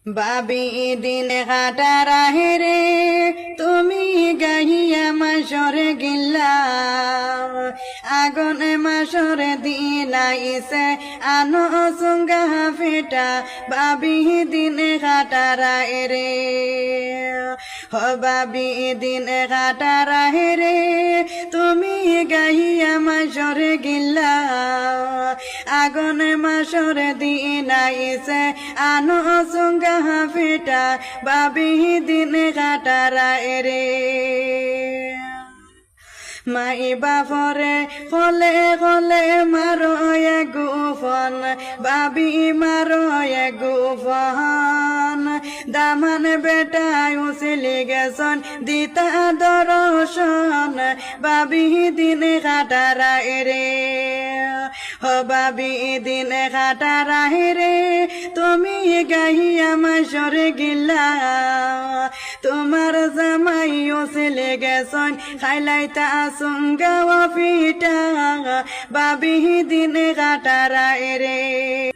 বাবি দিন কাটারা হেরে তুমি গাইয়া মাসরে গিল্লা আগুন মাসরে দিন আইসে আনো সুঙ্গা ফেটা বাবি দিন কাটারা হেরে বাবি দিন কাটারা হেরে তুমি গাইয়া মাসরে গিল্লা আগুন মাসরে দিন আইসে আনো সুঙ্গা ফেটা বাবি দিন কাটারা এরে মাই বাপরে কলে কলে মারো গুফন বাবি মারো গুফন দামান বেটাই উচিলি গেছন দিতা দর্শন বাবি দিন কাটারা এরে বাবি দিন কাটারা হেরে তুমি গাইয়া মাসরে গিল্লা তোমার জামাই ওসিলে গেছন খাইলাইতা সুঙ্গা ফিটা বাবি দিন কাটারা এরে।